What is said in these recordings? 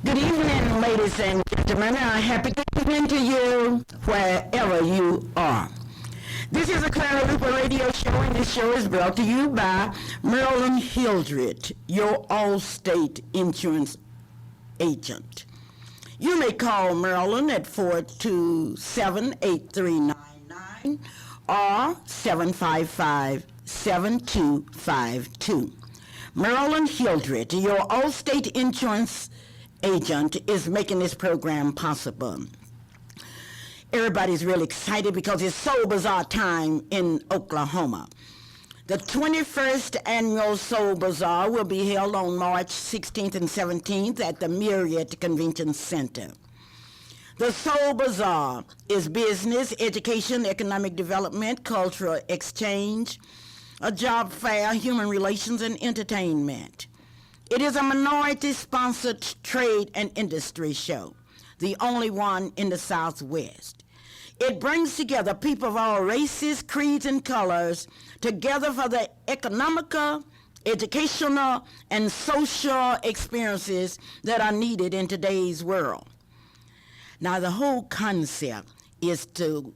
Good evening, ladies and gentlemen. Happy evening to you wherever you are. This is a Clara Luper radio show, and this show is brought to you by Marilyn Hildred, your Allstate insurance agent. You may call Marilyn at 427-8399 or 755-7252. Marilyn Hildred, your Allstate insurance agent, is making this program possible. Everybody's really excited because it's Soul Bazaar time in Oklahoma. The 21st annual Soul Bazaar will be held on March 16th and 17th at the Marriott Convention Center. The Soul Bazaar is business, education, economic development, cultural exchange, a job fair, human relations, and entertainment. It is a minority-sponsored trade and industry show, the only one in the Southwest. It brings together people of all races, creeds, and colors together for the economical, educational, and social experiences that are needed in today's world. Now, the whole concept is to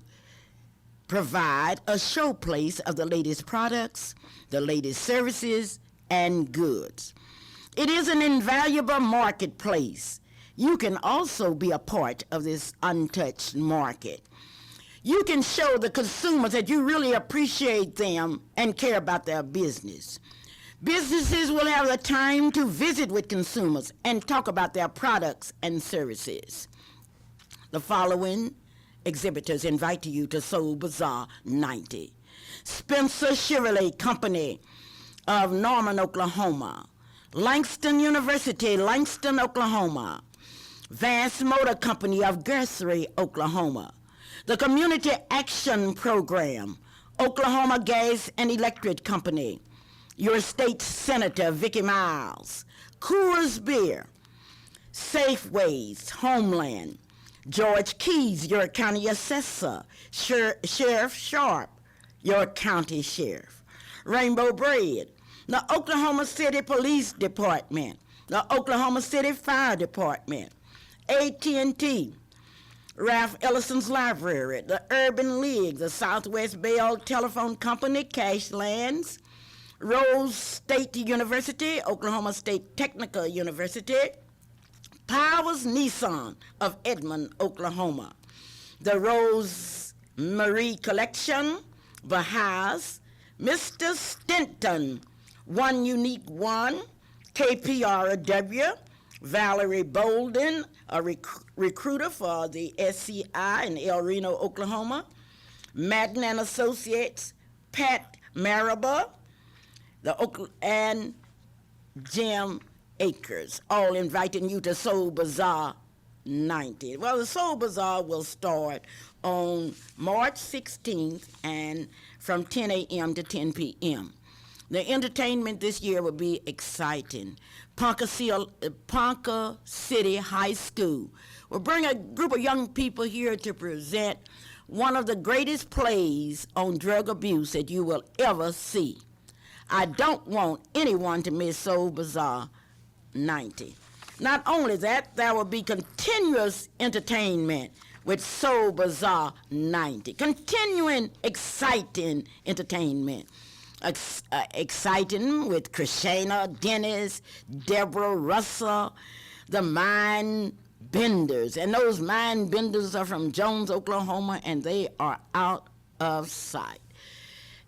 provide a showplace of the latest products, the latest services, and goods. It is an invaluable marketplace. You can also be a part of this untouched market. You can show the consumers that you really appreciate them and care about their business. Businesses will have the time to visit with consumers and talk about their products and services. The following exhibitors invite you to Soul Bazaar 90. Spencer Chevrolet Company of Norman, Oklahoma. Langston University, Langston, Oklahoma. Vance Motor Company of Guthrie, Oklahoma. The Community Action Program, Oklahoma Gas and Electric Company. Your state senator, Vicki Miles. Coors Beer. Safeways, Homeland. George Keys, your county assessor. Sheriff Sharp, your county sheriff. Rainbow Bread. The Oklahoma City Police Department, the Oklahoma City Fire Department, AT&T, Ralph Ellison's Library, the Urban League, the Southwest Bell Telephone Company, Cashlands, Rose State University, Oklahoma State Technical University, Powers Nissan of Edmond, Oklahoma, the Rose Marie Collection, Bahas, Mr. Stinton, One Unique One, KPRW, Valerie Bolden, a recruiter for the SCI in El Reno, Oklahoma, Madden and Associates, Pat Maraba, and Jim Akers, all inviting you to Soul Bazaar 90. Well, the Soul Bazaar will start on March 16th and from 10 a.m. to 10 p.m. The entertainment this year will be exciting. Ponca City High School will bring a group of young people here to present one of the greatest plays on drug abuse that you will ever see. I don't want anyone to miss Soul Bazaar 90. Not only that, there will be continuous entertainment with Soul Bazaar 90. Continuing exciting entertainment. Exciting with Krishna Dennis, Deborah Russell, the Mind Benders. And those Mind Benders are from Jones, Oklahoma, and they are out of sight.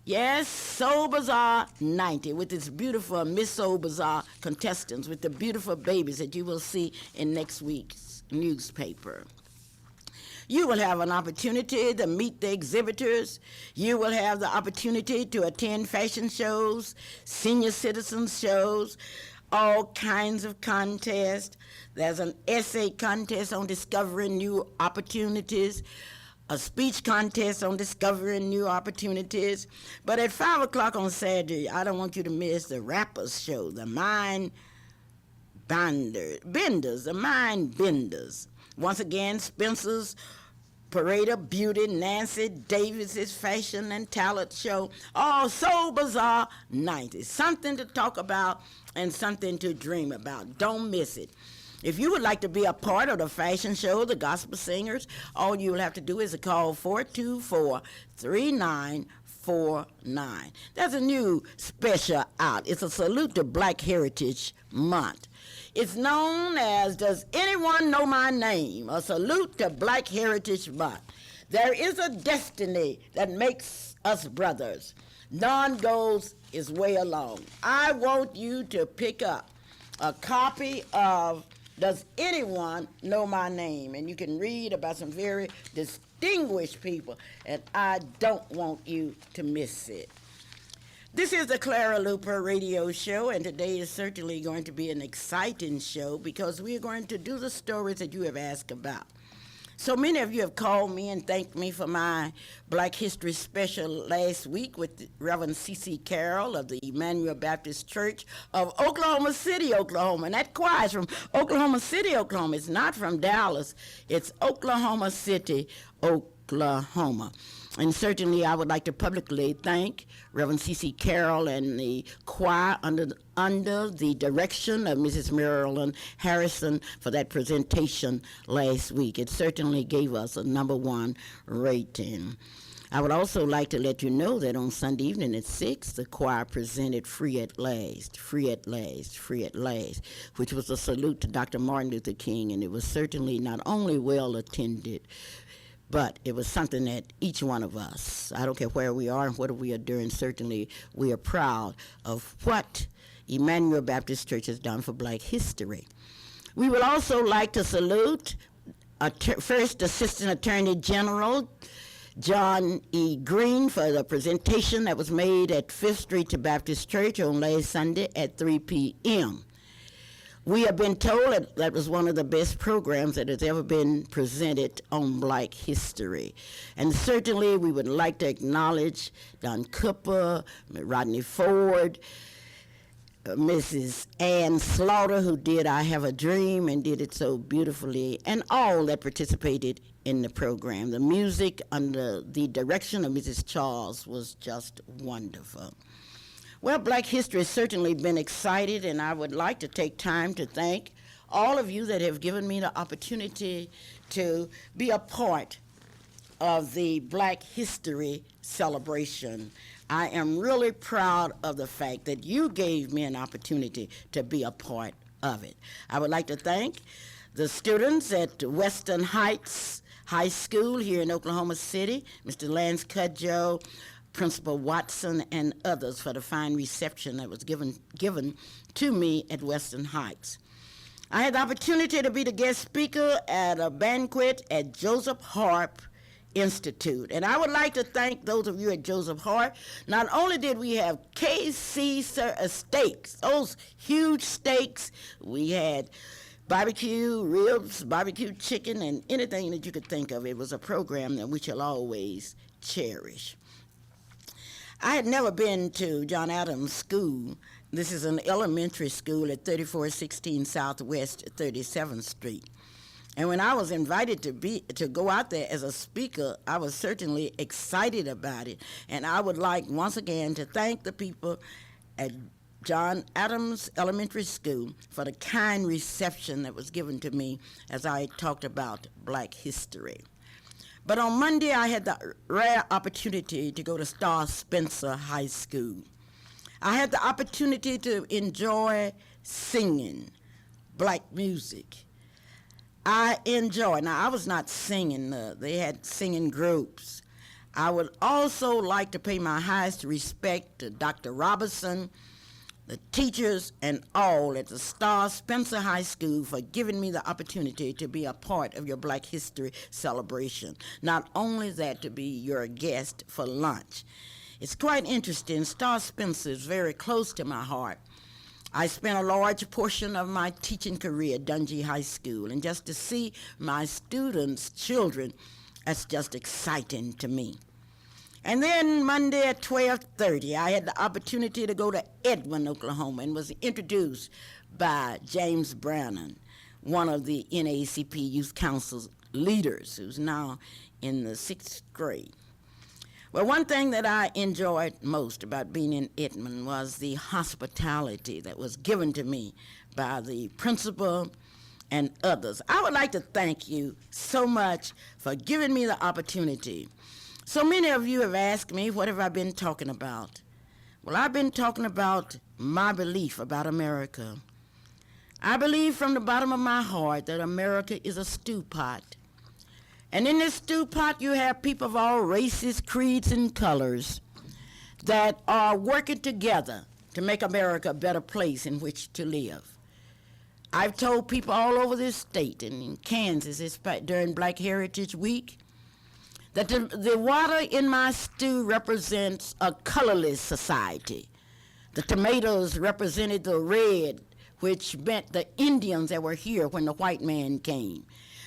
Yes, Soul Bazaar 90 with its beautiful Miss Soul Bazaar contestants with the beautiful babies that you will see in next week's newspaper. You will have an opportunity to meet the exhibitors. You will have the opportunity to attend fashion shows, senior citizens shows, all kinds of contests. There's an essay contest on discovering new opportunities, a speech contest on discovering new opportunities. But at 5 o'clock on Saturday, I don't want you to miss the rappers show, the Mind Benders, the Mind Benders. Once again, Spencer's Parade of Beauty, Nancy Davis's Fashion and Talent Show, all Soul Bazaar 90. Something to talk about and something to dream about. Don't miss it. If you would like to be a part of the fashion show, the gospel singers, all you will have to do is call 424-3949. There's a new special out. It's a salute to Black Heritage Month. It's known as Does Anyone Know My Name? A salute to Black Heritage Month. There is a destiny that makes us brothers. None goes his way alone. I want you to pick up a copy of Does Anyone Know My Name? And you can read about some very distinguished people, and I don't want you to miss it. This is the Clara Luper radio show, and today is certainly going to be an exciting show because we are going to do the stories that you have asked about. So many of you have called me and thanked me for my Black History special last week with Reverend C.C. Carroll of the Emmanuel Baptist Church of Oklahoma City, Oklahoma. And that choir is from Oklahoma City, Oklahoma. It's not from Dallas. It's Oklahoma City, Oklahoma. And certainly I would like to publicly thank Reverend C.C. Carroll and the choir under the direction of Mrs. Marilyn Harrison for that presentation last week. It certainly gave us a #1 rating. I would also like to let you know that on Sunday evening at 6, the choir presented Free at Last, Free at Last, Free at Last, which was a salute to Dr. Martin Luther King, and it was certainly not only well attended, but it was something that each one of us, I don't care where we are and what we are doing, certainly we are proud of what Emmanuel Baptist Church has done for Black history. We would also like to salute First Assistant Attorney General John E. Green for the presentation that was made at 5th Street to Baptist Church on last Sunday at 3 p.m. We have been told that that was one of the best programs that has ever been presented on Black history. And certainly we would like to acknowledge Don Cooper, Rodney Ford, Mrs. Ann Slaughter, who did I Have a Dream and did it so beautifully, and all that participated in the program. The music under the direction of Mrs. Charles was just wonderful. Well, Black history has certainly been excited, and I would like to take time to thank all of you that have given me the opportunity to be a part of the Black history celebration. I am really proud of the fact that you gave me an opportunity to be a part of it. I would like to thank the students at Western Heights High School here in Oklahoma City, Mr. Lance Cudjoe, Principal Watson, and others for the fine reception that was given to me at Western Heights. I had the opportunity to be the guest speaker at a banquet at Joseph Harp Institute. And I would like to thank those of you at Joseph Hart. Not only did we have KC steaks, those huge steaks, we had barbecue ribs, barbecue chicken, and anything that you could think of. It was a program that we shall always cherish. I had never been to John Adams School. This is an elementary school at 3416 Southwest 37th Street. And when I was invited to go out there as a speaker, I was certainly excited about it. And I would like once again to thank the people at John Adams Elementary School for the kind reception that was given to me as I talked about Black history. But on Monday, I had the rare opportunity to go to Star Spencer High School. I had the opportunity to enjoy singing Black music. I was not singing, they had singing groups. I would also like to pay my highest respect to Dr. Robertson, the teachers, and all at the Star Spencer High School for giving me the opportunity to be a part of your Black history celebration. Not only that, to be your guest for lunch. It's quite interesting. Star Spencer is very close to my heart. I spent a large portion of my teaching career at Dungy High School, and just to see my students' children, that's just exciting to me. And then Monday at 12:30, I had the opportunity to go to Edmond, Oklahoma, and was introduced by James Brannon, one of the NAACP Youth Council's leaders, who's now in the 6th grade. Well, one thing that I enjoyed most about being in Edmond was the hospitality that was given to me by the principal and others. I would like to thank you so much for giving me the opportunity. So many of you have asked me, what have I been talking about? Well, I've been talking about my belief about America. I believe from the bottom of my heart that America is a stew pot. And in this stew pot, you have people of all races, creeds, and colors that are working together to make America a better place in which to live. I've told people all over this state and in Kansas during Black Heritage Week that the water in my stew represents a colorless society. The tomatoes represented the red, which meant the Indians that were here when the white man came.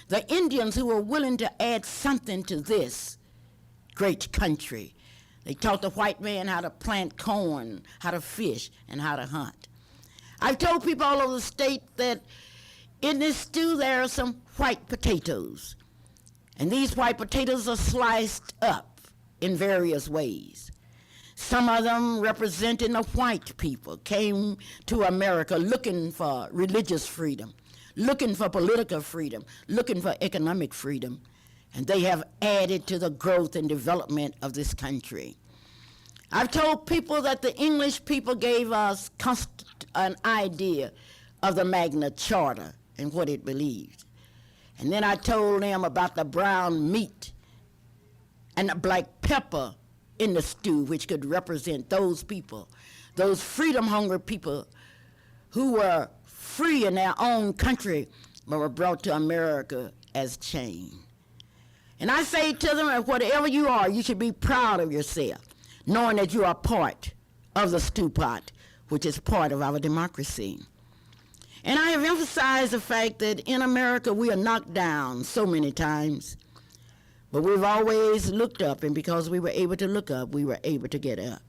The Indians who were willing to add something to this great country. They taught the white man how to plant corn, how to fish, and how to hunt. I've told people all over the state that in this stew there are some white potatoes. And these white potatoes are sliced up in various ways. Some of them representing the white people came to America looking for religious freedom, looking for political freedom, looking for economic freedom. And they have added to the growth and development of this country. I've told people that the English people gave us an idea of the Magna Charta and what it believed. And then I told them about the brown meat and the black pepper in the stew, which could represent those people, those freedom-hungry people who were free in their own country but were brought to America as chained. And I say to them that whatever you are, you should be proud of yourself, knowing that you are part of the stew pot, which is part of our democracy. And I have emphasized the fact that in America we are knocked down so many times, but we've always looked up, and because we were able to look up, we were able to get up.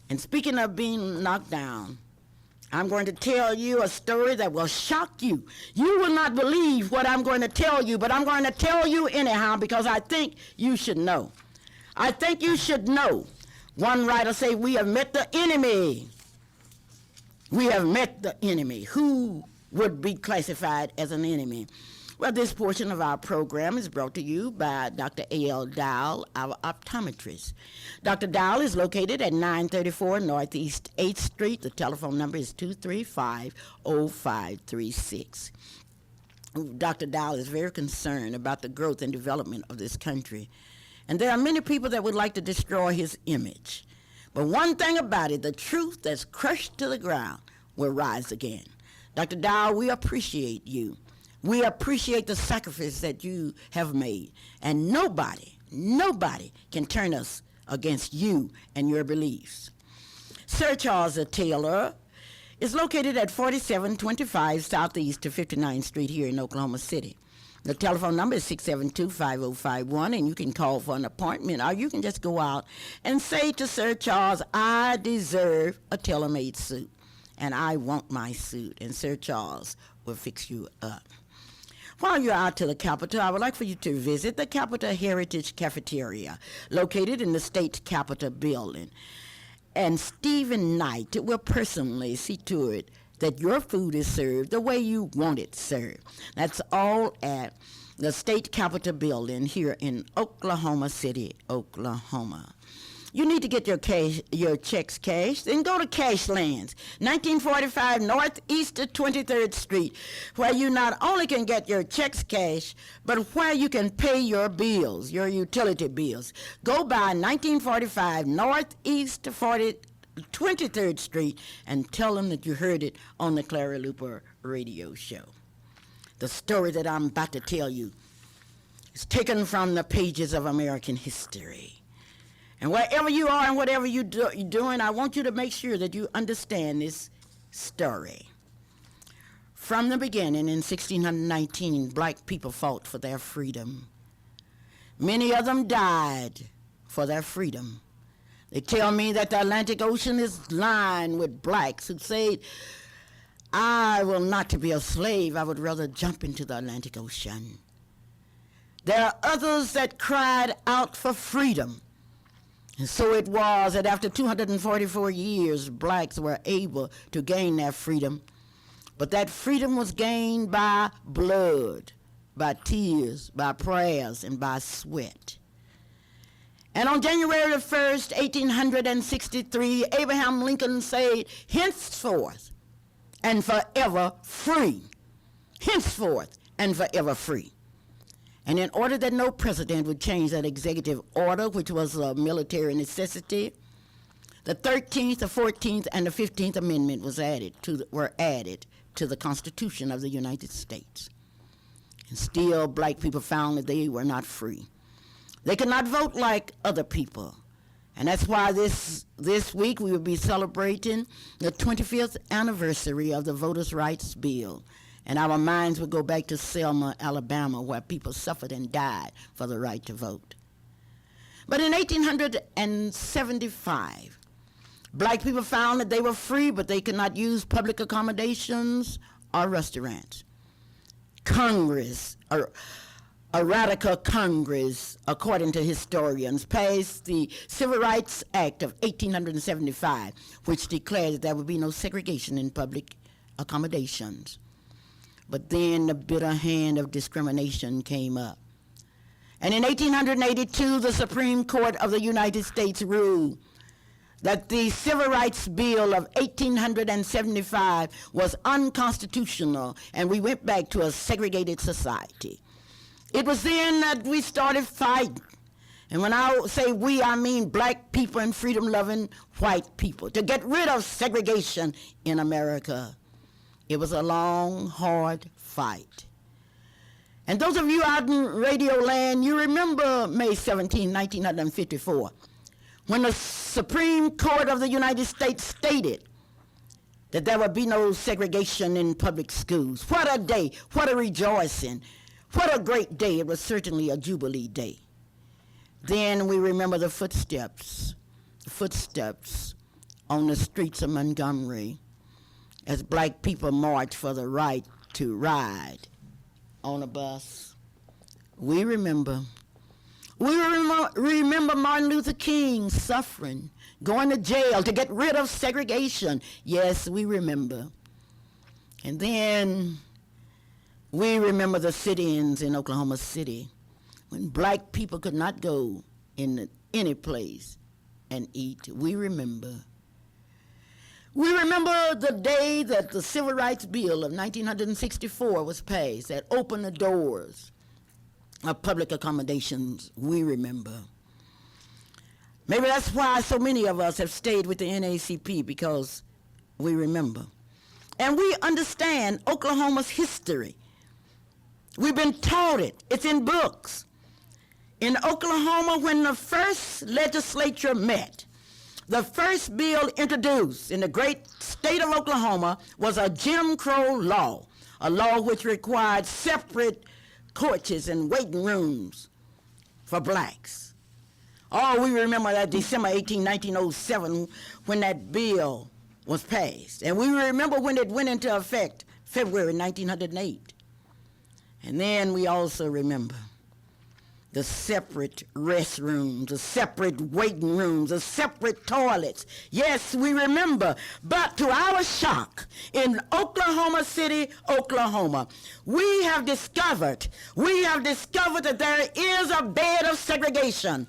And speaking of being knocked down, I'm going to tell you a story that will shock you. You will not believe what I'm going to tell you, but I'm going to tell you anyhow because I think you should know. I think you should know. One writer said, we have met the enemy. We have met the enemy. Who would be classified as an enemy? Well, this portion of our program is brought to you by Dr. A.L. Dowell, our optometrist. Dr. Dowell is located at 934 Northeast 8th Street. The telephone number is 235-0536. Dr. Dowell is very concerned about the growth and development of this country. And there are many people that would like to destroy his image. But one thing about it, the truth that's crushed to the ground will rise again. Dr. Dowell, we appreciate you. We appreciate the sacrifice that you have made. And nobody can turn us against you and your beliefs. Sir Charles Taylor is located at 4725 Southeast to 59th Street here in Oklahoma City. The telephone number is 672-5051, and you can call for an appointment, or you can just go out and say to Sir Charles, I deserve a tailor-made suit, and I want my suit, and Sir Charles will fix you up. While you're out to the Capitol, I would like for you to visit the Capitol Heritage Cafeteria, located in the State Capitol building. And Stephen Knight will personally see to it that your food is served the way you want it served. That's all at the State Capitol building here in Oklahoma City, Oklahoma. You need to get your checks cashed, then go to Cashlands, 1945 Northeast 23rd Street, where you not only can get your checks cashed, but where you can pay your bills, your utility bills. Go by 1945 Northeast 23rd Street and tell them that you heard it on the Clara Luper radio show. The story that I'm about to tell you is taken from the pages of American history. And wherever you are and whatever you're doing, I want you to make sure that you understand this story. From the beginning in 1619, black people fought for their freedom. Many of them died for their freedom. They tell me that the Atlantic Ocean is lined with blacks who say, I will not be a slave. I would rather jump into the Atlantic Ocean. There are others that cried out for freedom. And so it was that after 244 years, blacks were able to gain their freedom. But that freedom was gained by blood, by tears, by prayers, and by sweat. And on January the 1st, 1863, Abraham Lincoln said, henceforth and forever free. Henceforth and forever free. And in order that no president would change that executive order, which was a military necessity, the 13th, the 14th, and the 15th Amendment were added to the Constitution of the United States. And still, black people found that they were not free. They could not vote like other people. And that's why this week we will be celebrating the 25th anniversary of the Voters' Rights Bill. And our minds will go back to Selma, Alabama, where people suffered and died for the right to vote. But in 1875, black people found that they were free, but they could not use public accommodations or restaurants. Congress, a radical Congress, according to historians, passed the Civil Rights Act of 1875, which declared that there would be no segregation in public accommodations. But then the bitter hand of discrimination came up. And in 1882, the Supreme Court of the United States ruled that the Civil Rights Bill of 1875 was unconstitutional, and we went back to a segregated society. It was then that we started fighting. And when I say we, I mean black people and freedom-loving white people, to get rid of segregation in America. It was a long, hard fight. And those of you out in radio land, you remember May 17, 1954, when the Supreme Court of the United States stated that there would be no segregation in public schools. What a day, what a rejoicing, what a great day. It was certainly a Jubilee day. Then we remember the footsteps on the streets of Montgomery as black people marched for the right to ride on a bus. We remember Martin Luther King suffering, going to jail to get rid of segregation. Yes, we remember. And then we remember the sit-ins in Oklahoma City when black people could not go in any place and eat. We remember the day that the Civil Rights Bill of 1964 was passed that opened the doors of public accommodations. We remember. Maybe that's why so many of us have stayed with the NAACP, because we remember. And we understand Oklahoma's history. We've been taught it. It's in books. In Oklahoma, when the first legislature met, the first bill introduced in the great state of Oklahoma was a Jim Crow law, a law which required separate courts and waiting rooms for blacks. Oh, we remember that December 18, 1907, when that bill was passed. And we remember when it went into effect, February 1908. And then we also remember the separate restrooms, the separate waiting rooms, the separate toilets. Yes, we remember. But to our shock, in Oklahoma City, Oklahoma, we have discovered that there is a bed of segregation.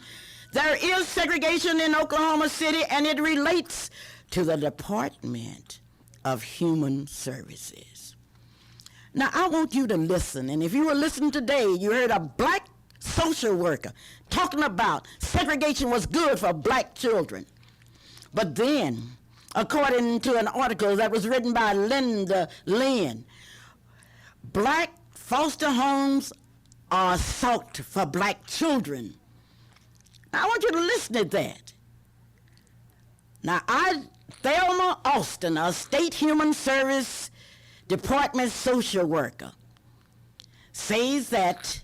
There is segregation in Oklahoma City, and it relates to the Department of Human Services. Now, I want you to listen, and if you were listening today, you heard a black social worker talking about segregation was good for black children. But then, according to an article that was written by Linda Lynn, black foster homes are sought for black children. Now, I want you to listen to that. Now, Thelma Austin, a state human service department social worker, says that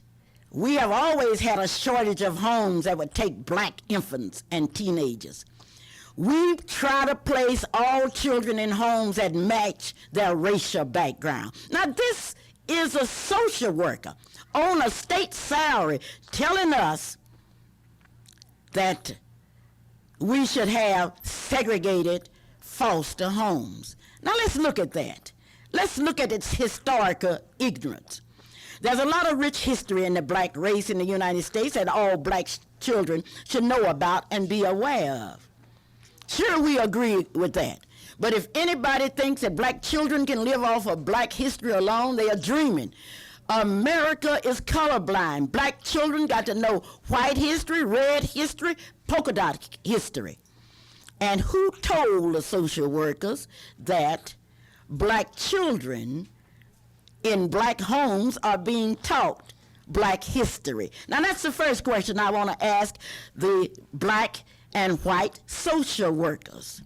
we have always had a shortage of homes that would take black infants and teenagers. We try to place all children in homes that match their racial background. Now, this is a social worker on a state salary telling us that we should have segregated foster homes. Now, let's look at that. Let's look at its historical ignorance. There's a lot of rich history in the black race in the United States that all black children should know about and be aware of. Sure, we agree with that. But if anybody thinks that black children can live off of black history alone, they are dreaming. America is colorblind. Black children got to know white history, red history, polka dot history. And who told the social workers that black children in black homes are being taught black history? Now that's the first question I want to ask the black and white social workers.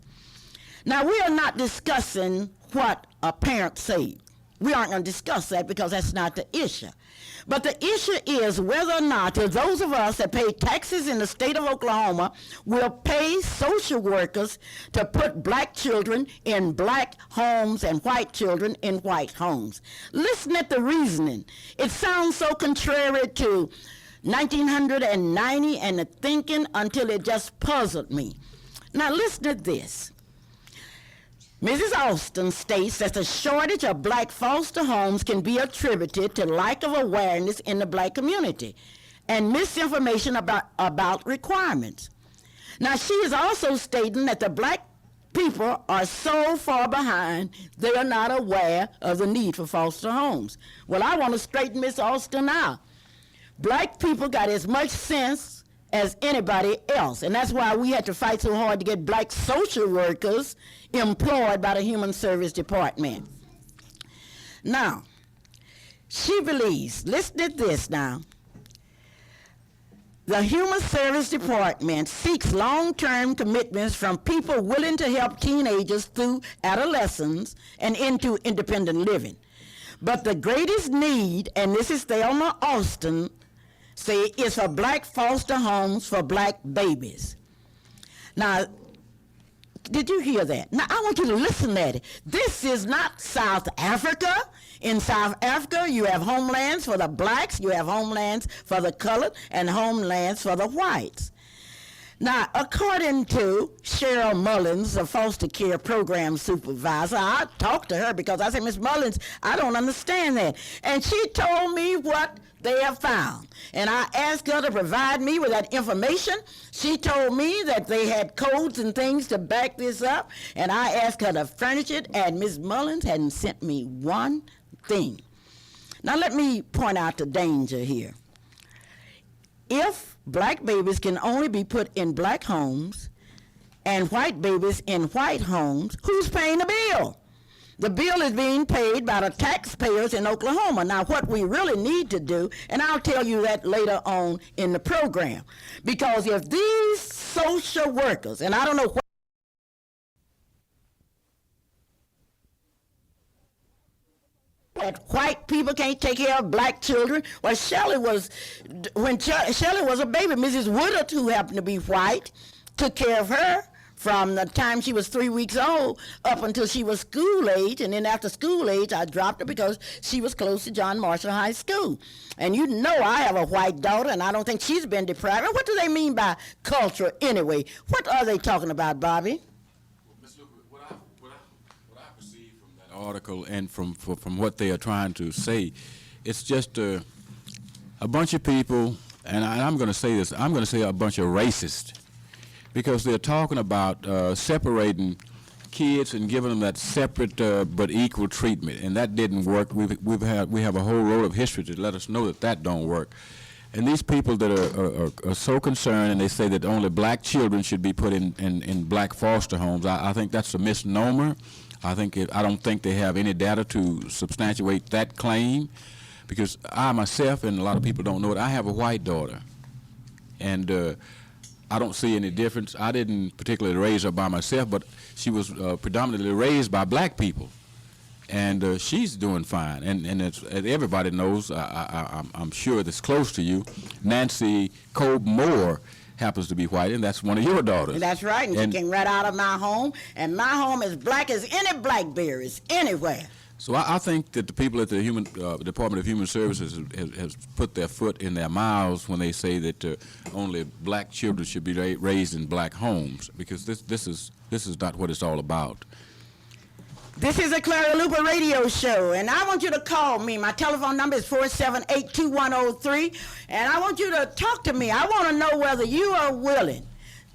Now we are not discussing what a parent said. We aren't going to discuss that because that's not the issue. But the issue is whether or not those of us that pay taxes in the state of Oklahoma will pay social workers to put black children in black homes and white children in white homes. Listen at the reasoning. It sounds so contrary to 1990 and the thinking until it just puzzled me. Now listen to this. Mrs. Austin states that the shortage of black foster homes can be attributed to lack of awareness in the black community and misinformation about requirements. Now, she is also stating that the black people are so far behind, they are not aware of the need for foster homes. Well, I want to straighten Miss Austin out. Black people got as much sense as anybody else, and that's why we had to fight so hard to get black social workers employed by the Human Service Department. Now, she believes, listen to this now, the Human Service Department seeks long-term commitments from people willing to help teenagers through adolescence and into independent living. But the greatest need, and this is Thelma Austin, say, is for black foster homes for black babies. Now, did you hear that? Now, I want you to listen at it. This is not South Africa. In South Africa, you have homelands for the blacks, you have homelands for the colored, and homelands for the whites. Now, according to Cheryl Mullins, the foster care program supervisor, I talked to her because I said, Miss Mullins, I don't understand that. And she told me what they have found. And I asked her to provide me with that information. She told me that they had codes and things to back this up. And I asked her to furnish it, and Ms. Mullins hadn't sent me one thing. Now, let me point out the danger here. If black babies can only be put in black homes and white babies in white homes, who's paying the bill? The bill is being paid by the taxpayers in Oklahoma. Now, what we really need to do, and I'll tell you that later on in the program, because if these social workers, and I don't know what that white people can't take care of black children. Well, when Shelley was a baby, Mrs. Woodard, who happened to be white, took care of her from the time she was 3 weeks old up until she was school age. And then after school age, I dropped her because she was close to John Marshall High School. And you know I have a white daughter, and I don't think she's been deprived. And what do they mean by culture anyway? What are they talking about, Bobby? Article and from what they are trying to say, it's just a bunch of people, and I'm going to say this, I'm going to say a bunch of racists, because they're talking about separating kids and giving them that separate but equal treatment, and that didn't work. We have a whole road of history to let us know that don't work. And these people that are so concerned, and they say that only black children should be put in black foster homes, I think that's a misnomer. I don't think they have any data to substantiate that claim, because I myself, and a lot of people don't know it, I have a white daughter, and I don't see any difference. I didn't particularly raise her by myself, but she was predominantly raised by black people, and she's doing fine. And as everybody knows, I'm sure that's close to you, Nancy Cobe Moore happens to be white, and that's one of your daughters. That's right, and she came right out of my home, and my home is black as any blackberries anywhere. So I think that the people at the Department of Human Services has put their foot in their mouths when they say that only black children should be raised in black homes, because this is not what it's all about. This is a Clara Luper radio show, and I want you to call me. My telephone number is 478-2103, and I want you to talk to me. I want to know whether you are willing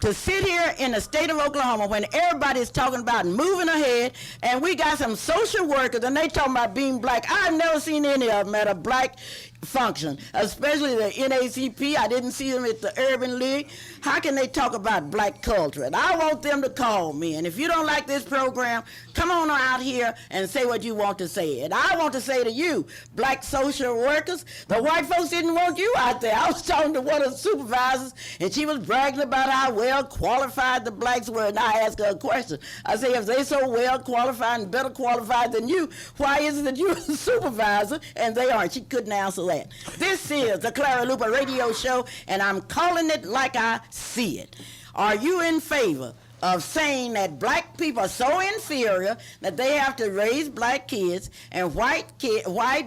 to sit here in the state of Oklahoma when everybody's talking about moving ahead, and we got some social workers, and they talking about being black. I've never seen any of them at a black function, especially the NACP. I didn't see them at the Urban League. How can they talk about black culture? And I want them to call me. And if you don't like this program, come on out here and say what you want to say. And I want to say to you, black social workers, the white folks didn't want you out there. I was talking to one of the supervisors, and she was bragging about how well qualified the blacks were. And I asked her a question. I say, if they so well qualified and better qualified than you, why is it that you're the supervisor and they aren't? She couldn't answer that. This is the Clara Luper radio show, and I'm calling it like I see it. Are you in favor of saying that black people are so inferior that they have to raise black kids and white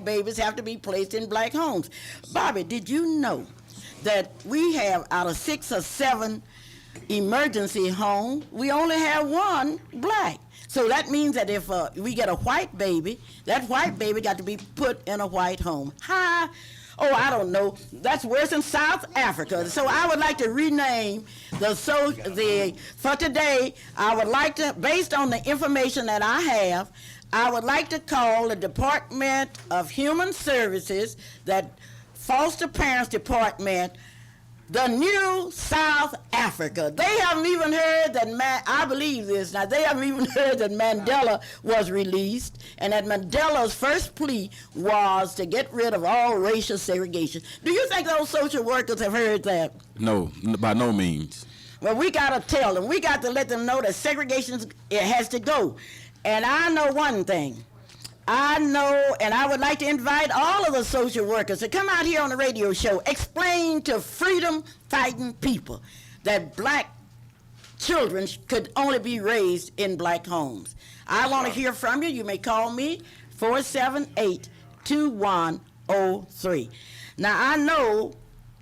babies have to be placed in black homes? Bobby, did you know that we have, out of 6 or 7 emergency homes, we only have 1 black? So that means that if we get a white baby, that white baby got to be put in a white home. I don't know. That's worse than South Africa. So I would like to rename for today, I would like to, based on the information that I have, I would like to call the Department of Human Services, that foster parents department, the new South Africa. They haven't even heard that, I believe this now, they haven't even heard that Mandela was released, and that Mandela's first plea was to get rid of all racial segregation. Do you think those social workers have heard that? No, by no means. Well, we got to tell them. We got to let them know that segregation, it has to go. And I know one thing. I know, and I would like to invite all of the social workers to come out here on the radio show, explain to freedom-fighting people that black children could only be raised in black homes. I want to hear from you. You may call me, 478-2103. Now, I know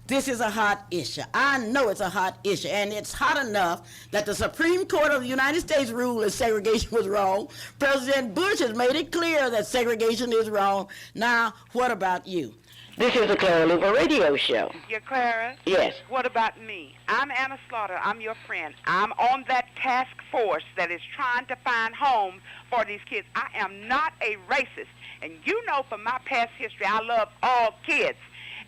this is a hot issue. I know it's a hot issue, and it's hot enough that the Supreme Court of the United States ruled that segregation was wrong. President Bush has made it clear that segregation is wrong. Now, what about you? This is the Clara Luper radio show. You're Clara? Yes. What about me? I'm Anna Slaughter. I'm your friend. I'm on that task force that is trying to find homes for these kids. I am not a racist. And you know from my past history, I love all kids.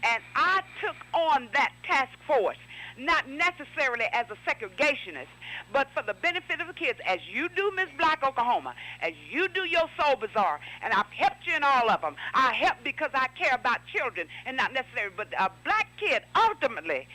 And I took on that task force, not necessarily as a segregationist, but for the benefit of the kids, as you do, Miss Black Oklahoma, as you do your Soul Bazaar, and I've helped you in all of them. I help because I care about children, and not necessarily, but a black kid, ultimately,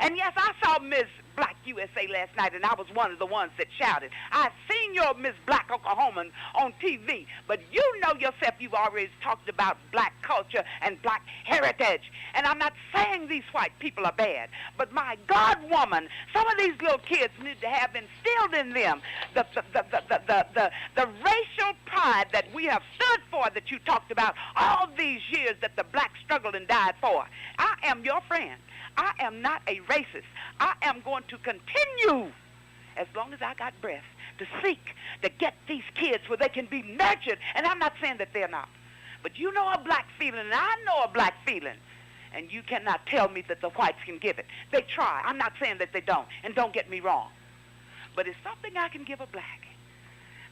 and yes, I saw Miss Black USA last night, and I was one of the ones that shouted. I seen your Miss Black Oklahoman on TV, but you know yourself, you've already talked about black culture and black heritage. And I'm not saying these white people are bad, but my God, woman, some of these little kids need to have instilled in them the racial pride that we have stood for, that you talked about all these years that the blacks struggled and died for. I am your friend. I am not a racist. I am going to continue, as long as I got breath, to seek to get these kids where they can be nurtured. And I'm not saying that they're not. But you know a black feeling, and I know a black feeling. And you cannot tell me that the whites can give it. They try. I'm not saying that they don't. And don't get me wrong. But it's something I can give a black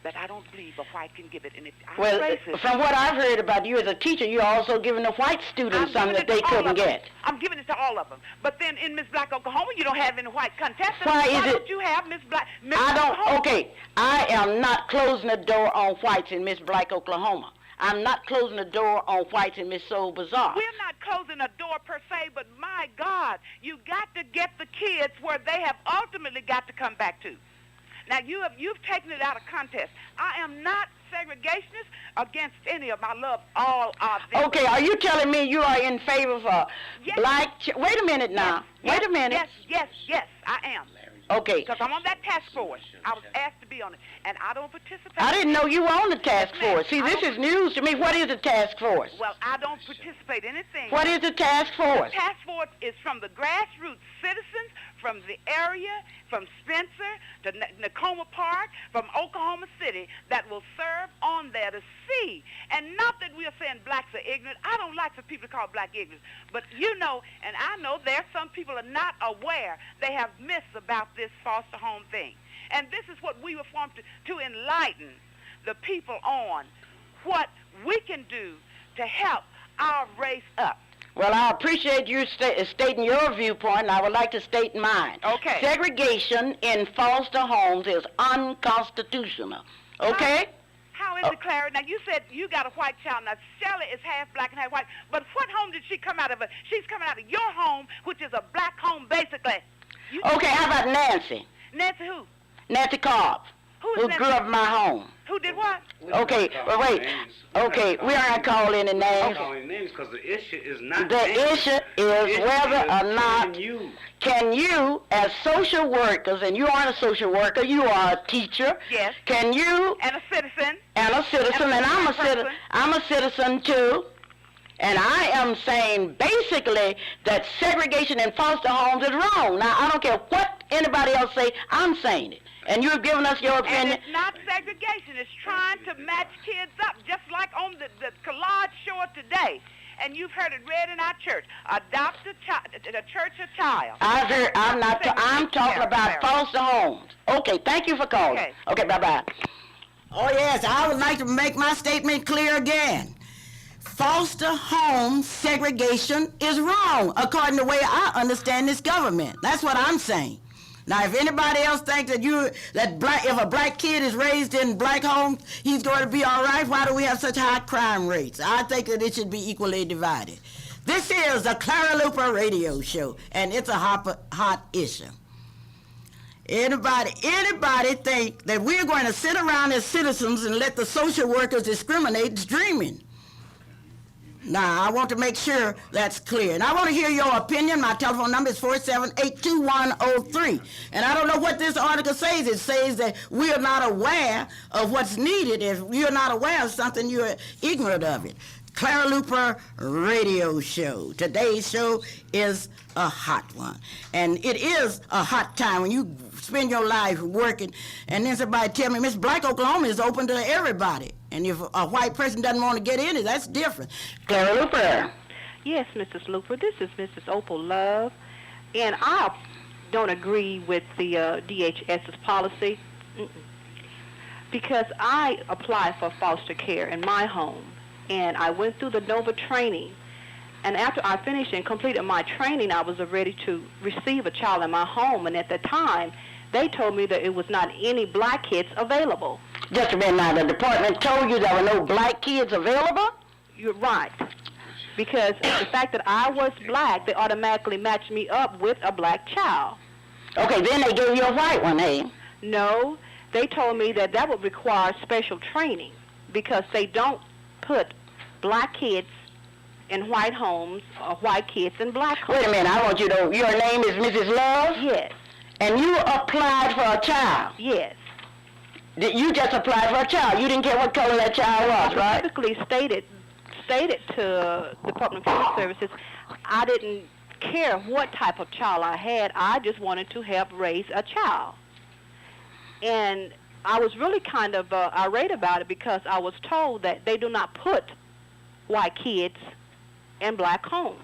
that I don't believe a white can give it. And if I'm racist, from what I've heard about you as a teacher, you're also giving the white students something that they couldn't get. I'm giving it to all of them. But then in Miss Black Oklahoma, you don't have any white contestants. Why don't you have Miss Black? Okay, I am not closing the door on whites in Miss Black Oklahoma. I'm not closing the door on whites in Miss Soul Bazaar. We're not closing a door per se, but my God, you got to get the kids where they have ultimately got to come back to. Now, you've taken it out of context. I am not segregationist against any of them. I love all of them. Okay, are you telling me you are in favor of yes. black... Wait a minute now. Yes. Wait a minute. Yes, I am. Okay. Because I'm on that task force. I was asked to be on it, and I don't participate. I didn't know you were on the task force. See, this is news to me. What is a task force? Well, I don't participate in anything. What is a task force? The task force is from the grassroots citizens from the area, from Spencer to Nakoma Park, from Oklahoma City, that will serve on there to see. And not that we are saying blacks are ignorant. I don't like for people to call black ignorant. But you know, and I know there some people are not aware. They have myths about this foster home thing. And this is what we were formed to enlighten the people on what we can do to help our race up. Well, I appreciate you stating your viewpoint, and I would like to state mine. Okay. Segregation in foster homes is unconstitutional. Okay? How is it, Clara? Now, you said you got a white child. Now, Shelley is half black and half white. But what home did she come out of? She's coming out of your home, which is a black home, basically. Okay, how about Nancy? Nancy who? Nancy Cobb, who grew up in my home. Who did what? Okay, but wait. Okay, we aren't calling any names. Calling names because the issue is not The issue is whether or not can you, as social workers, and you aren't a social worker, you are a teacher. Yes. Can you? And a citizen. And a citizen, and I'm a citizen too. And I am saying basically that segregation in foster homes is wrong. Now, I don't care what anybody else say, I'm saying it. And you've given us your opinion. And it's not segregation. It's trying to match kids up, just like on the collage show today. And you've heard it read in our church. Adopt a church a child. I've heard. I'm talking about foster homes. Okay, thank you for calling. Okay, bye-bye. Oh, yes, I would like to make my statement clear again. Foster home segregation is wrong, according to the way I understand this government. That's what I'm saying. Now, if anybody else thinks that if a black kid is raised in black homes, he's going to be all right, why do we have such high crime rates? I think that it should be equally divided. This is the Clara Luper radio show, and it's a hot issue. Anybody think that we're going to sit around as citizens and let the social workers discriminate is dreaming. Now, I want to make sure that's clear. And I want to hear your opinion. My telephone number is 478-2103. And I don't know what this article says. It says that we are not aware of what's needed. If you're not aware of something, you're ignorant of it. Clara Luper radio show. Today's show is a hot one. And it is a hot time when you spend your life working and then somebody tell me, Miss Black Oklahoma is open to everybody. And if a white person doesn't want to get in it, that's different. Clara Luper. Yes, Mrs. Luper. This is Mrs. Opal Love. And I don't agree with the DHS's policy because I applied for foster care in my home. And I went through the NOVA training. And after I finished and completed my training, I was ready to receive a child in my home. And at the time, they told me that it was not any black kids available. Just a minute now, the department told you there were no black kids available? You're right. Because the fact that I was black, they automatically matched me up with a black child. Okay, then they gave you a white one, eh? No, they told me that that would require special training because they don't put black kids in white homes or white kids in black homes. Wait a minute, I want you to know, your name is Mrs. Love? Yes. And you applied for a child? Yes. You just applied for a child. You didn't care what color that child was, right? I specifically stated to Department of Human Services, I didn't care what type of child I had. I just wanted to help raise a child. And I was really kind of irate about it because I was told that they do not put white kids in black homes.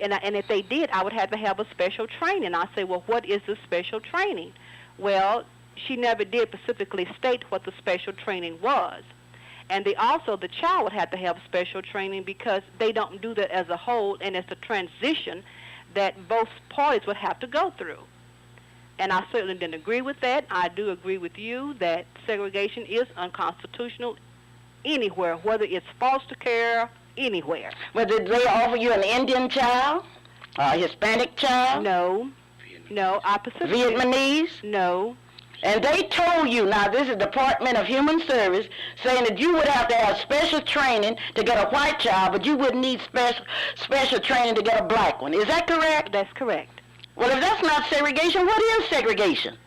And if they did, I would have to have a special training. I say, well, what is the special training? Well, she never did specifically state what the special training was. And the child would have to have special training because they don't do that as a whole, and it's a transition that both parties would have to go through. And I certainly didn't agree with that. I do agree with you that segregation is unconstitutional anywhere, whether it's foster care, anywhere. Well, did they offer you an Indian child? A Hispanic child? No. No, I specifically... Vietnamese? No. And they told you, now this is Department of Human Service, saying that you would have to have special training to get a white child, but you wouldn't need special training to get a black one. Is that correct? That's correct. Well, if that's not segregation, what is segregation?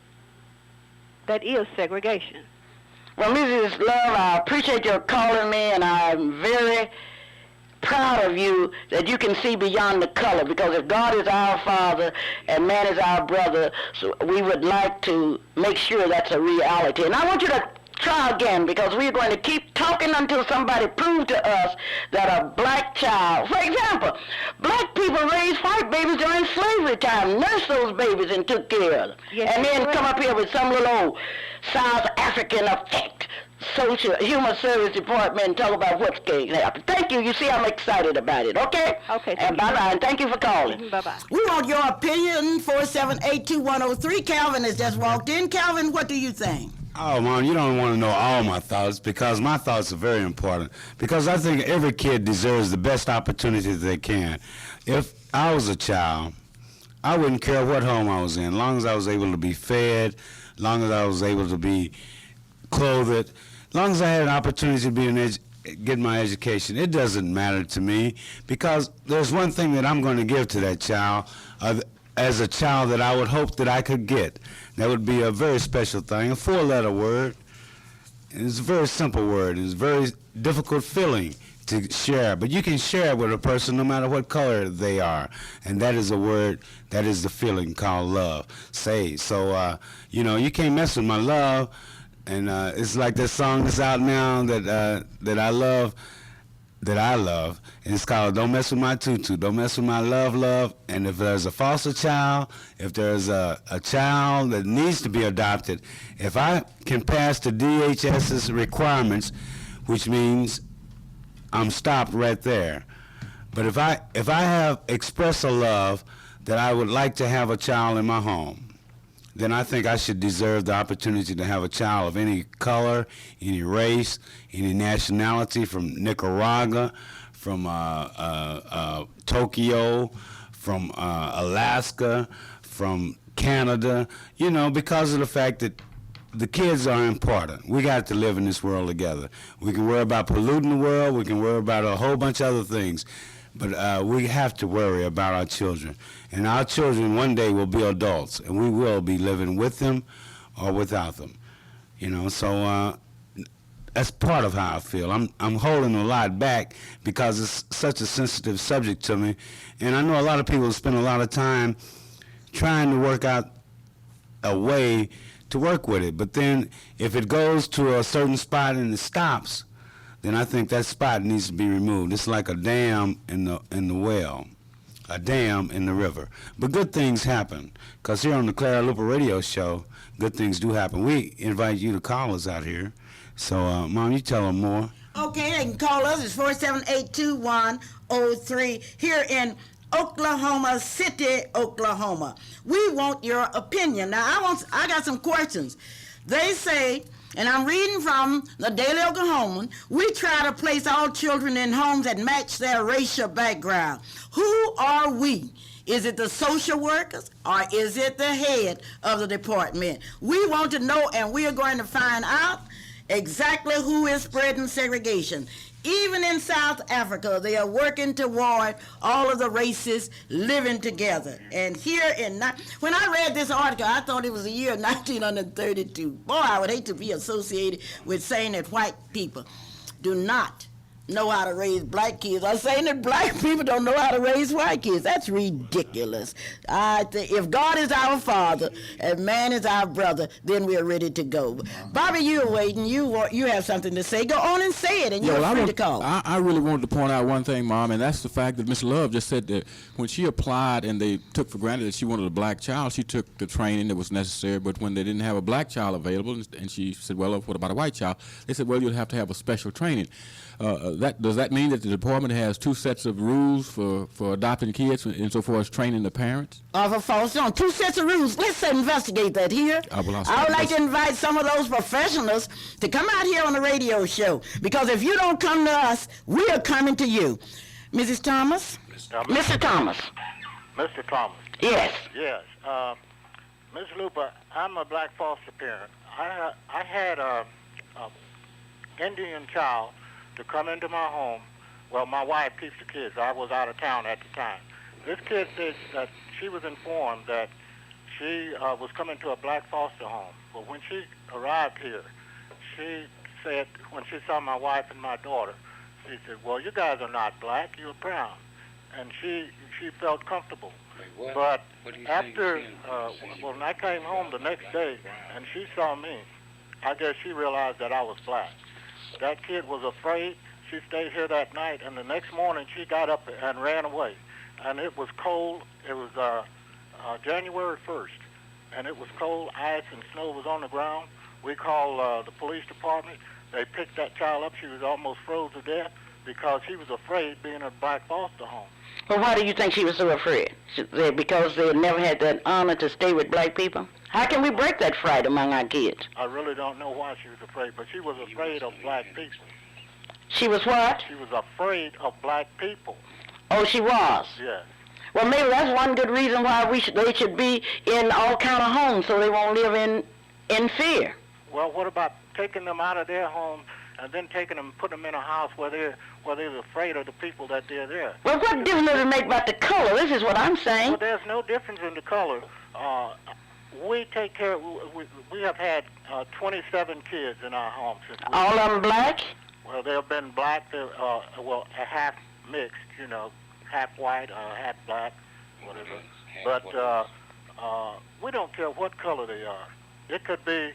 That is segregation. Well, Mrs. Love, I appreciate your calling me, and I'm very proud of you that you can see beyond the color, because if God is our Father and man is our brother, so we would like to make sure that's a reality. And I want you to try again, because we're going to keep talking until somebody proves to us that a black child, for example, black people raised white babies during slavery time, nursed those babies and took care of them. Yes, and then correct. come up here with some little old South African effect. Social Human Service Department and talk about what's going to happen. Thank you. You see, I'm excited about it. Okay. Okay, thank And you. bye-bye. And thank you for calling. Bye-bye. We want your opinion, 4782103. Calvin has just walked in. Calvin, what do you think? Oh, Mom, you don't want to know all my thoughts, because my thoughts are very important. Because I think every kid deserves the best opportunity they can. If I was a child, I wouldn't care what home I was in, as long as I was able to be fed, as long as I was able to be clothed, as long as I had an opportunity to be get my education. It doesn't matter to me, because there's one thing that I'm going to give to that child as a child that I would hope that I could get. That would be a very special thing, a four-letter word. It's a very simple word. It's a very difficult feeling to share, but you can share it with a person no matter what color they are, and that is a word, that is the feeling called love. So, you can't mess with my love. And it's like this song that's out now that I love, and it's called "Don't Mess with My Tutu." Don't mess with my love. And if there's a foster child, if there's a child that needs to be adopted, if I can pass the DHS's requirements, which means I'm stopped right there. But if I have expressed a love that I would like to have a child in my home, then I think I should deserve the opportunity to have a child of any color, any race, any nationality, from Nicaragua, from Tokyo, from Alaska, from Canada, because of the fact that the kids are important. We got to live in this world together. We can worry about polluting the world, we can worry about a whole bunch of other things, but we have to worry about our children. And our children one day will be adults, and we will be living with them or without them. So that's part of how I feel. I'm holding a lot back because it's such a sensitive subject to me, and I know a lot of people spend a lot of time trying to work out a way to work with it. But then if it goes to a certain spot and it stops, then I think that spot needs to be removed. It's like a dam in the well, a dam in the river. But good things happen, because here on the Clara Luper radio show, good things do happen. We invite you to call us out here. So, Mom, you tell them more. Okay, they can call us. It's 4782103 here in Oklahoma City, Oklahoma. We want your opinion. Now, I got some questions. They say, and I'm reading from the Daily Oklahoman, we try to place all children in homes that match their racial background. Who are we? Is it the social workers, or is it the head of the department? We want to know, and we are going to find out exactly who is spreading segregation. Even in South Africa, they are working toward all of the races living together. And here when I read this article, I thought it was the year 1932. Boy, I would hate to be associated with saying that white people do not know how to raise black kids. I'm saying that black people don't know how to raise white kids. That's ridiculous. If God is our Father and man is our brother, then we're ready to go. Bobby, you're waiting. You have something to say. Go on and say it, and you're free to call. I really wanted to point out one thing, Mom, and that's the fact that Miss Love just said that when she applied and they took for granted that she wanted a black child, she took the training that was necessary, but when they didn't have a black child available, and she said, well, what about a white child? They said, well, you'll have to have a special training. Does that mean that the department has two sets of rules for adopting kids insofar as training the parents? For false on two sets of rules. Let's investigate that here. I would like to invite some of those professionals to come out here on the radio show, because if you don't come to us, we are coming to you. Mrs. Thomas? Mr. Thomas. Mr. Thomas. Yes. Yes. Ms. Luper, I'm a black foster parent. I had a Indian child to come into my home. Well, my wife keeps the kids. I was out of town at the time. This kid said that she was informed that she was coming to a black foster home. But when she arrived here, she said, when she saw my wife and my daughter, she said, well, you guys are not black, you're brown. And she felt comfortable. But after, when I came home the next day and she saw me, I guess she realized that I was black. That kid was afraid. She stayed here that night, and the next morning she got up and ran away. And it was cold. It was January 1st, and it was cold. Ice and snow was on the ground. We called the police department. They picked that child up. She was almost froze to death because she was afraid being in a black foster home. Well, why do you think she was so afraid? Because they never had that honor to stay with black people? How can we break that fright among our kids? I really don't know why she was afraid, but she was afraid of black people. She was what? She was afraid of black people. Oh, she was? Yes. Well, maybe that's one good reason why they should be in all kind of homes so they won't live in fear. Well, what about taking them out of their home and then taking them and putting them in a house where they're afraid of the people that they're there? Well, what difference does it make about the color? This is what I'm saying. Well, there's no difference in the color. We take care. We have had 27 kids in our home since. All of them black? Well, they've been black. They're well, a half mixed, you know, half white, half black, whatever. But we don't care what color they are. It could be.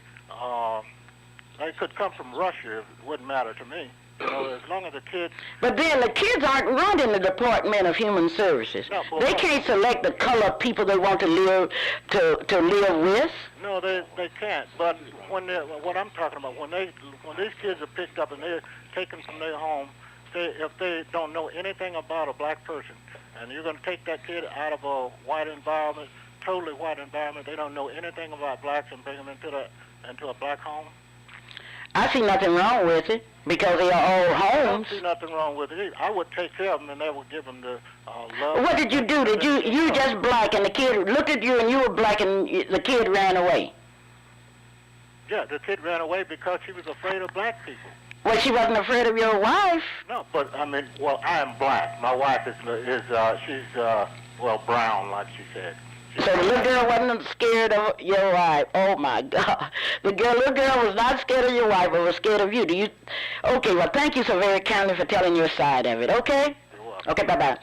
They could come from Russia. It wouldn't matter to me. You know, as long as the kids... But then the kids aren't running the Department of Human Services. No, well, they can't select the color of people they want to live with. No, they can't. But what I'm talking about, when these kids are picked up and they're taken from their home, if they don't know anything about a black person, and you're going to take that kid out of a white environment, totally white environment, they don't know anything about blacks, and bring them into a black home. I see nothing wrong with it because they are all homes. I don't see nothing wrong with it either. I would take care of them and I would give them the love. What did you do? Did you just black and the kid looked at you and you were black and the kid ran away? Yeah, the kid ran away because she was afraid of black people. Well, she wasn't afraid of your wife. No, but I mean, well, I am black. My wife she's brown, like she said. So the little girl wasn't scared of your wife. Oh my God, the little girl was not scared of your wife, but was scared of you. Okay, well, thank you so very kindly for telling your side of it. Okay. You're welcome. Okay, bye-bye.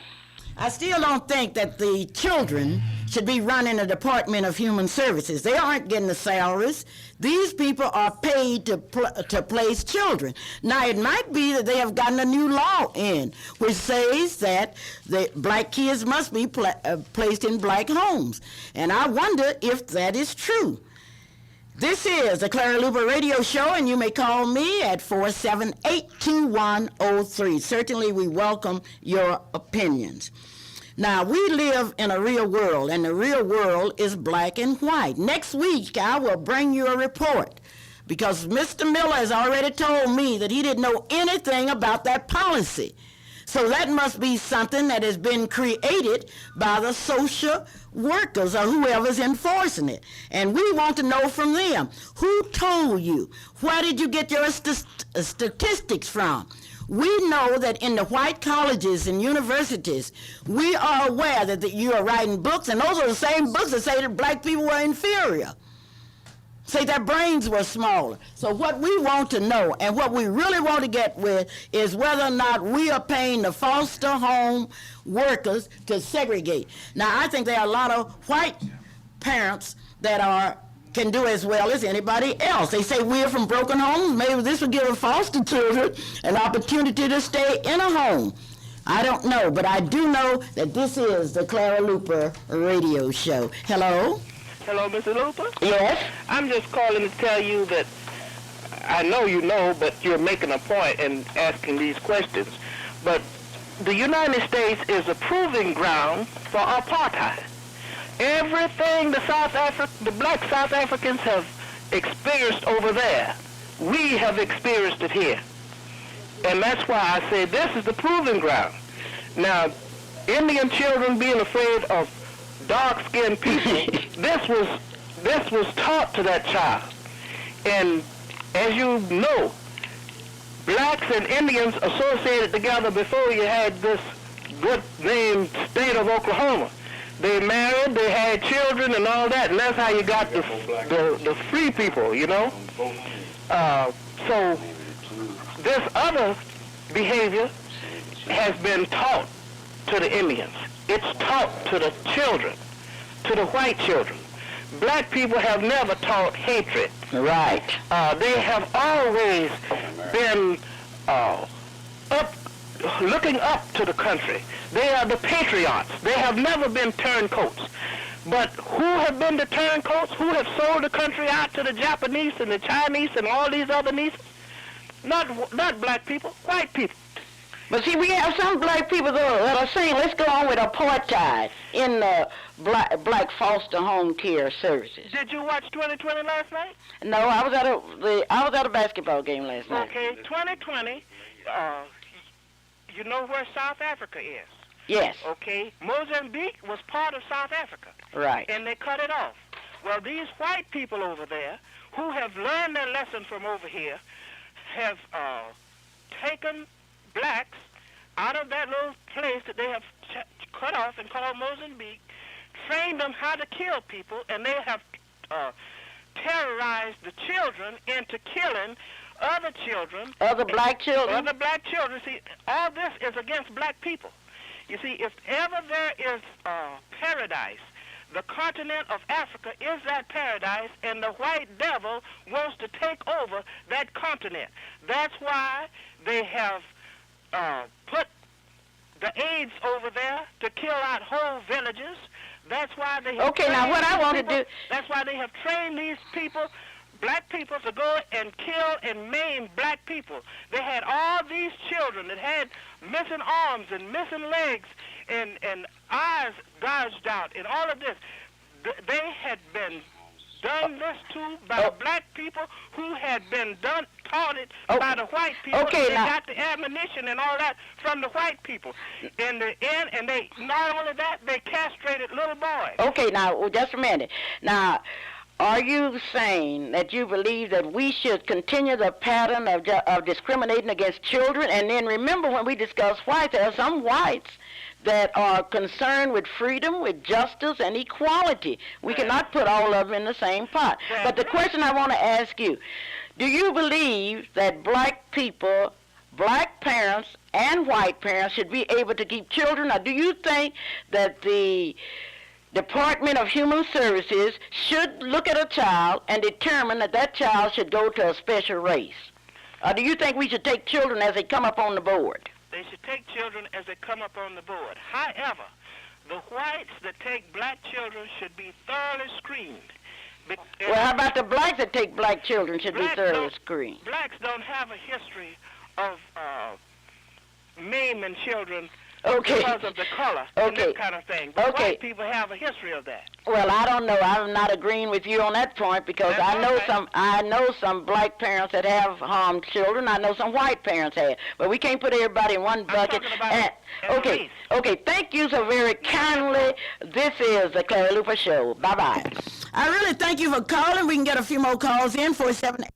I still don't think that the children should be running the Department of Human Services. They aren't getting the salaries. These people are paid to place children. Now, it might be that they have gotten a new law in, which says that the black kids must be placed in black homes. And I wonder if that is true. This is the Clara Luper Radio Show, and you may call me at 478-2103. Certainly, we welcome your opinions. Now, we live in a real world, and the real world is black and white. Next week, I will bring you a report, because Mr. Miller has already told me that he didn't know anything about that policy. So that must be something that has been created by the social workers or whoever's enforcing it. And we want to know from them, who told you? Where did you get your statistics from? We know that in the white colleges and universities, we are aware that you are writing books, and those are the same books that say that black people were inferior. Say their brains were smaller. So what we want to know, and what we really want to get with, is whether or not we are paying the foster home workers to segregate. Now, I think there are a lot of white parents that can do as well as anybody else. They say we're from broken homes. Maybe this would give foster children an opportunity to stay in a home. I don't know, but I do know that this is the Clara Luper Radio Show. Hello? Hello, Mr. Luper? Yes? I'm just calling to tell you that I know you know, but you're making a point in asking these questions. But the United States is a proving ground for apartheid. Everything the black South Africans have experienced over there, we have experienced it here. And that's why I say this is the proving ground. Now, Indian children being afraid of dark-skinned people, this was taught to that child. And as you know, blacks and Indians associated together before you had this good-named state of Oklahoma. They married, they had children and all that, and that's how you got the free people, you know? So this other behavior has been taught to the Indians. It's taught to the children, to the white children. Black people have never taught hatred. Right. They have always been looking up to the country. They are the patriots. They have never been turncoats. But who have been the turncoats? Who have sold the country out to the Japanese and the Chinese and all these other nations? Not black people, white people. But see, we have some black people that are saying, let's go on with apartheid in the black foster home care services. Did you watch 2020 last night? No, I was at a basketball game last night. Okay, 2020. You know where South Africa is? Yes. Okay, Mozambique was part of South Africa. Right. And they cut it off. Well, these white people over there who have learned their lesson from over here have taken blacks out of that little place that they have cut off and called Mozambique, trained them how to kill people, and they have terrorized the children into killing other children. Other black children? Other black children. See, all this is against black people. You see, if ever there is paradise, the continent of Africa is that paradise, and the white devil wants to take over that continent. That's why they have put the AIDS over there to kill out whole villages. That's why they have Okay, now what I want to do... That's why they have trained these people, black people, to go and kill and maim black people. They had all these children that had missing arms and missing legs and eyes gouged out and all of this. They had been done this to by black people who had been taught it by the white people. Okay, and they now, got the ammunition and all that from the white people. In the end, and they not only that, they castrated little boys. Okay, now, just a minute. Now, are you saying that you believe that we should continue the pattern of discriminating against children? And then remember, when we discuss whites, there are some whites that are concerned with freedom, with justice, and equality. We cannot put all of them in the same pot. But the question I want to ask you, do you believe that black people, black parents, and white parents should be able to keep children? Or do you think that the Department of Human Services should look at a child and determine that that child should go to a special race? Or do you think we should take children as they come up on the board? They should take children as they come up on the board. However, the whites that take black children should be thoroughly screened. Well, how about the blacks that take black children should be thoroughly screened? Blacks don't have a history of maiming children because of the color and this kind of thing. But white people have a history of that. Well, I don't know. I'm not agreeing with you on that point because I know some black parents that have harmed children. I know some white parents have. But we can't put everybody in one bucket. Okay, thank you so very kindly. This is the Clara Luper Show. Bye-bye. I really thank you for calling. We can get a few more calls in, 478.